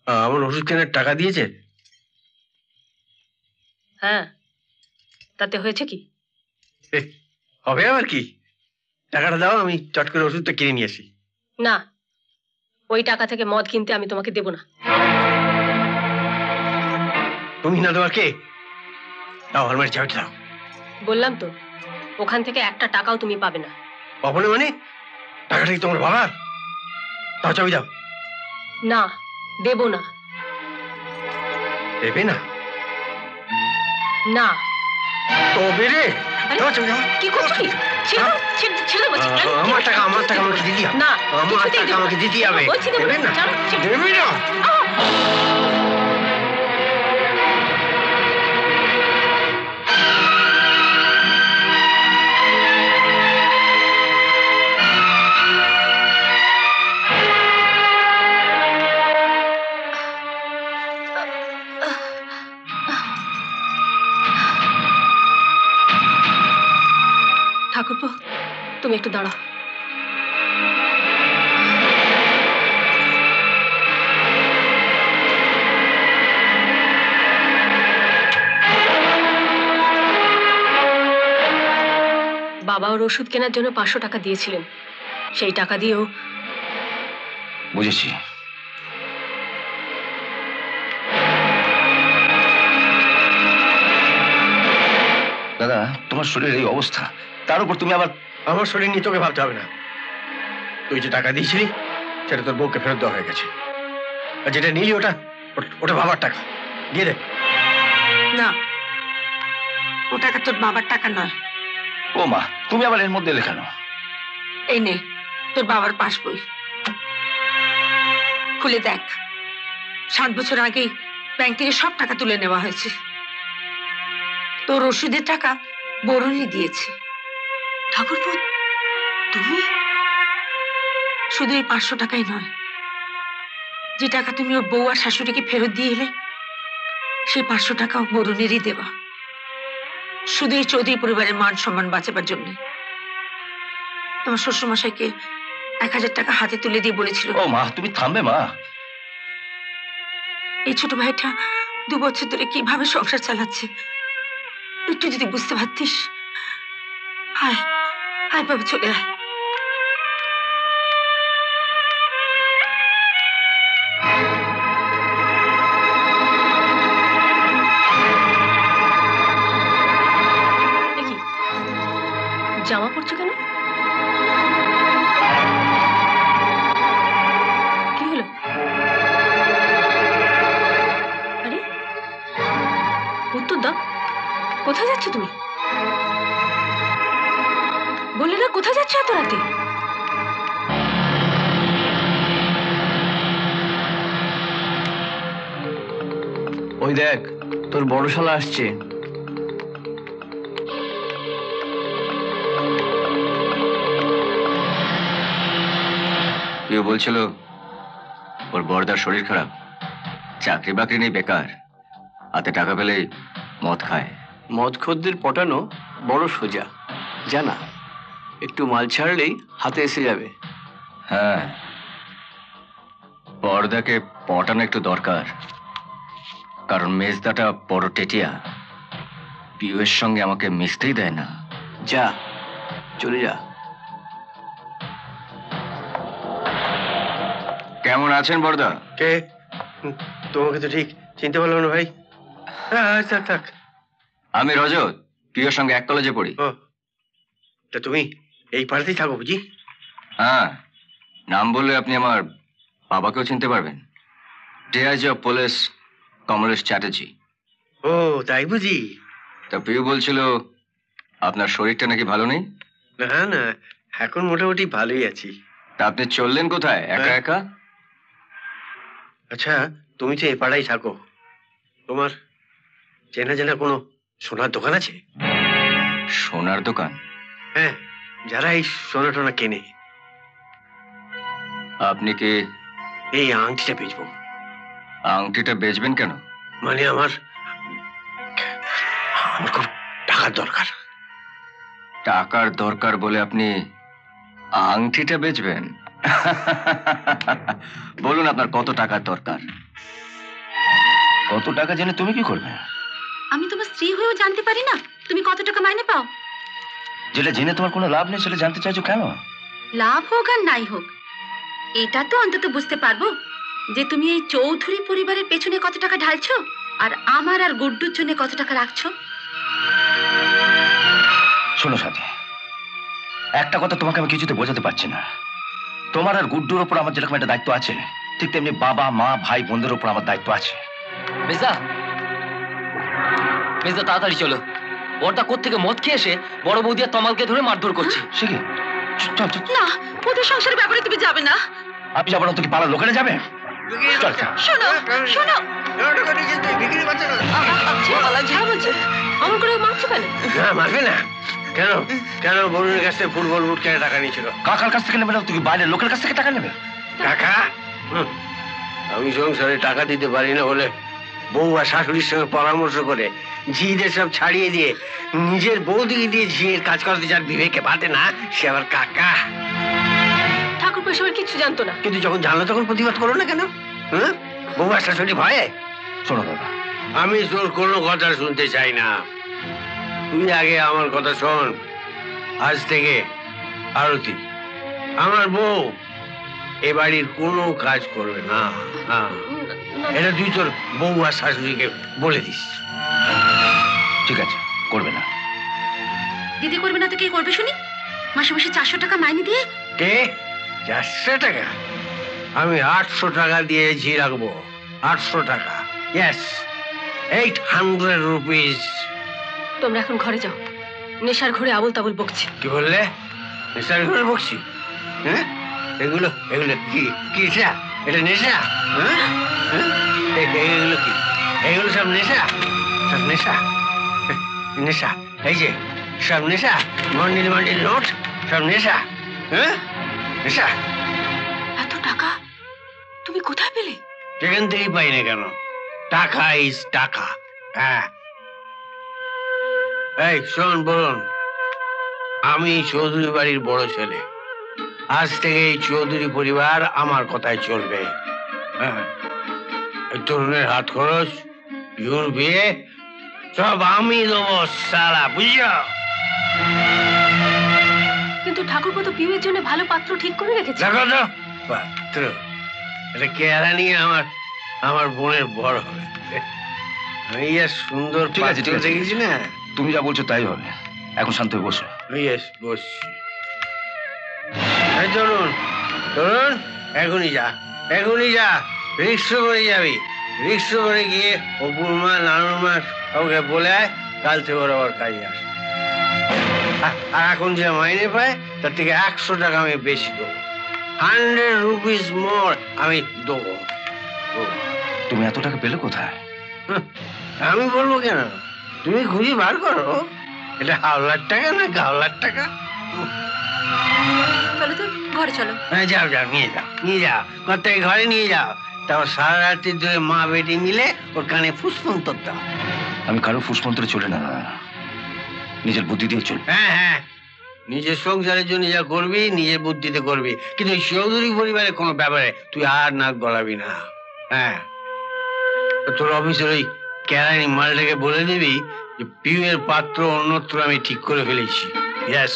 আমার ওষুধ কেনার টাকা দিয়েছে? হ্যাঁ, তাতে হয়েছে কি? হবে আবার কি? টাকাটা দাও, আমি চট করে ওষুধটা কিনে নিয়ে আসি। না, ওই টাকা থেকে মদ কিনতে আমি তোমাকে দেব না। তুমি না দেওয়ার কে? দাও, আলমারি চাবিটা দাও। বললাম তো, ওখান থেকে একটা টাকাও তুমি পাবে না। পাবো না মানে? টাকাটা কি তোমার বাবার? দাও, চাবি দাও। না, দেব না। দেবে না? না। তবে রে, কি করছো কি? আমার টাকা আমাকে দিতে হবে। না, আমার টাকা আমাকে দিতে হবে। দেবে না? দেবে না? ঠাকুরপো, তুমি একটু দাঁড়াও। বাবা ওর ওষুধ কেনার জন্য 500 টাকা দিয়েছিলেন, সেই টাকা দিয়েও। বুঝেছি। দাদা, তোমার শরীরের এই অবস্থা, তার উপর তুমি আবার। আমার শরীর নিয়ে তোকে ভাবতে হবে না। তুই যে টাকা দিয়েছিলি সেটা তোর বউকে ফেরত দেওয়া হয়ে গেছে, আর যেটা নিলি ওটা ওটা বাবার টাকা। দিয়ে দে। না, ও টাকা তোর বাবার টাকা নয়। ও মা, তুমি আবার এর মধ্যে লেখানো। এই নে তোর বাবার পাস বই, খুলে দেখ। 7 বছর আগেই ব্যাংক থেকে সব টাকা তুলে নেওয়া হয়েছে। তোর ওষুধের টাকা বরুণই দিয়েছে। ঠাকুরপো, তুমি? শুধু এই 500 টাকাই নয়, যে টাকা তুমি ওর বউ আর শাশুড়িকে ফেরত দিয়ে এলে, সেই 500 টাকাও বরুণেরই দেওয়া। শুধু এই চৌধুরী পরিবারের মান সম্মান বাঁচাবার জন্য। তোমার শ্বশুরমশাইকে 1000 টাকা হাতে তুলে দিয়ে বলেছিল, ও মা, তুমি থামবে মা। এই ছোট ভাইটা 2 বছর ধরে কিভাবে সংসার চালাচ্ছে, একটু যদি বুঝতে পারতিস। আয় আয় বাবা, চলে আয়। দেখি জামা পরছো কেন? কি হলো? আরে, উত্তর দাও, কোথায় যাচ্ছ তুমি? বললে না কোথায় যাচ্ছ এত রাতে? ওই দেখ, তোর বড় শালা আসছে। কেউ বলছিল ওর বড়দার শরীর খারাপ, চাকরি বাকরি নেই, বেকার, হাতে টাকা পেলেই মদ খায়। মদ খদ্দের পটানো বড় সোজা, জানা। একটু মাল ছাড়লেই হাতে এসে যাবে। হ্যাঁ, বড়দাকে পটানো একটু দরকার, কারণ মেজদাটা বড় টেটিয়া, পিউয়ের সঙ্গে আমাকে মিশতেই দেয় না। যা, চলে যা। কেমন আছেন বড়দা? কে? তোমাকে তো ঠিক চিনতে পারলাম না ভাই। থাক থাক। আমি রজত, পিউয়ের সঙ্গে এক কলেজে পড়ি। ও, তা তুমি এই পাড়াতেই থাকো বুঝি? হ্যাঁ, নাম বললে আপনি আমার বাবাকেও চিনতে পারবেন। DIG of police Kamlesh Chatterjee. ও, তাই বুঝি? তা পিউ বলছিল আপনার শরীরটা নাকি ভালো নেই। না না, এখন মোটামুটি ভালোই আছি। তা আপনি চললেন কোথায় একা একা? আচ্ছা, তুমি তো এ পাড়াই থাকো, তোমার চেনা জানা কোনো সোনার দোকান আছে? সোনার দোকান? হ্যাঁ, যারা এই সোনা টোনা কেনে। আপনি কি এই আংটিটা বেচবো। আংটিটা বেচবেন কেন? মানে আমার খুব টাকার দরকার। টাকার দরকার বলে আপনি আংটিটা বেচবেন? বলুন আপনার কত টাকার দরকার। কত টাকা জেনে তুমি কি করবে? আমি তোমার স্ত্রী হয়েও জানতে পারি না তুমি কত টাকা মাইনে পাও? যেটা জেনে তোমার কোনো লাভ নেই সেটা জানতে চাইছো কেন? লাভ হোক আর নাই হোক, এটা তো অন্তত বুঝতে পারবো যে তুমি এই চৌধুরী পরিবারের পেছনে কত টাকা ঢালছো আর আমার আর গুড্ডুর জন্য কত টাকা রাখছো। শোনো সাথী, একটা কথা তোমাকে আমি কিছুতে বোঝাতে পারছি না। তোমার আর গুড্ডুর ওপর আমার যেরকম একটা দায়িত্ব আছে, ঠিক তেমনি বাবা মা ভাই বোনদের ওপর আমার দায়িত্ব আছে। মেজদা, মেজদা তাড়াতাড়ি চলো। বড়দা কোত্থেকে মদ খেয়ে এসে বড় বৌদি আর তমালকে ধরে মারধর করছে। সে কি? চল চল। না, ওদের সংসারের ব্যাপারে তুমি যাবে না। আপনি যাবো না তো কি পাড়ার লোকেরা যাবে? চল চল। শোনো শোনো, যা বলছে আমার করে মারছো কেন? না মারবে না কেন? কেন বরুণের কাছ থেকে ফুটবল বুট কেনে টাকা নিয়েছিল? কাকার কাছ থেকে নেবে না তুমি বাইরের লোকের কাছ থেকে টাকা নেবে? টাকা? আমি সংসারে টাকা দিতে পারি না বলে বউ আর শাশুড়ির সঙ্গে পরামর্শ করে ঝিদের সব ছাড়িয়ে দিয়ে নিজের বৌদিকে দিয়ে ঝিয়ের কাজ করতে যার বিবেকে বাটে না, সে আবার কাকা। ঠাকুর এসবের কিছু জানতো না। কিন্তু যখন জানলো তখন প্রতিবাদ করো না কেন? হ্যাঁ, বউ আর শাশুড়ি ভয়ে? শোনো দাদা, আমি তোর কোনো কথা শুনতে চাই না। তুই আগে আমার কথা শোন। আজ থেকে আরতি আমার বউ এ বাড়ির কোনো কাজ করবে না। হ্যাঁ, এটা তুই তোর বউ আর শাশুড়িকে বলে দিস। ঠিক আছে, করবে না। দিদি করবে না তো কে করবে শুনি? মাসে মাসে 400 টাকা মাইনে দিয়ে। কে? 400 টাকা? আমি 800 টাকা দিয়ে ঝি রাখবো। 800 টাকা, ইয়েস, 800 রুপিস। তোমরা এখন ঘরে যাও। নেশার ঘরে আবল তাবল বকছে। কি বললে? নেশার ঘরে বকছি? হ্যাঁ, এগুলো এগুলো কি কি নেশা? এটা নেশা? হ্যাঁ, এগুলো কি? এগুলো সব নেশা? সব নেশা? নেশা এই যে সব নেশা, মন্ডিল মন্ডিল নোট, সব নেশা। হ্যাঁ, নেশা। এত টাকা তুমি কোথায় পেলে? যেখান থেকেই পাই না কেন, টাকা ইজ টাকা। হ্যাঁ, এই শোন বলুন, আমি চৌধুরী বাড়ির বড় ছেলে। আজ থেকে এই চৌধুরী পরিবার আমার কথায় চলবে। হ্যাঁ, এই তরুণের হাত খরচ, পিউর বিয়ে সব আমি দেবো সালা, বুঝছো? কিন্তু ঠাকুর তো পিউয়ের জন্য ভালো পাত্র ঠিক করে রেখেছে। দেখো তো পাত্র, এটা কেয়ারা নিয়ে আমার আমার বোনের বড় হবে। আমি আর সুন্দর ঠিক আছে, ঠিক পাত্র আছে। দেখেছি না। তুমি যা বলছো তাই হবে। এখন শান্ত হয়ে বসো। ইয়েস, বসছি। এই তরুণ, তরুণ, এখনই যা, এখনই যা। রিক্সা করে যাবি, রিক্সা করে গিয়ে ও বুড়মা নানুমা ওকে বলে আয় কাল থেকে ওরা আবার কাজে আসে। আর এখন যে মাইনে পায় তার থেকে 100 টাকা আমি বেশি দেবো। 100 রুপিস মোর আমি দেবো। তুমি এত টাকা পেলে কোথায়? আমি বলবো কেন? তুমি খুঁজে বার করো। এটা হাওলার টাকা না গাওলার টাকা? চলো তো ঘরে চলো। হ্যাঁ, যাও যাও, নিয়ে যাও, নিয়ে যাও, কর্তাকে ঘরে নিয়ে যাও। তারপর সারা রাত্রি ধরে মা বেটি মিলে ওর কানে ফুসফুন্তর দাও। আমি কারো ফুসমন্ত্রে চলে না দাদা, নিজের বুদ্ধি দিয়ে চলবে। হ্যাঁ হ্যাঁ, নিজের সংসারের জন্য যা করবি নিজের বুদ্ধিতে করবি, কিন্তু এই চৌধুরী পরিবারের কোনো ব্যাপারে তুই আর নাক গলাবি না। হ্যাঁ, তোর অফিসের ওই কেরানি মালটাকে বলে দিবি যে পিউয়ের পাত্র অন্যত্র আমি ঠিক করে ফেলেছি। ইয়েস।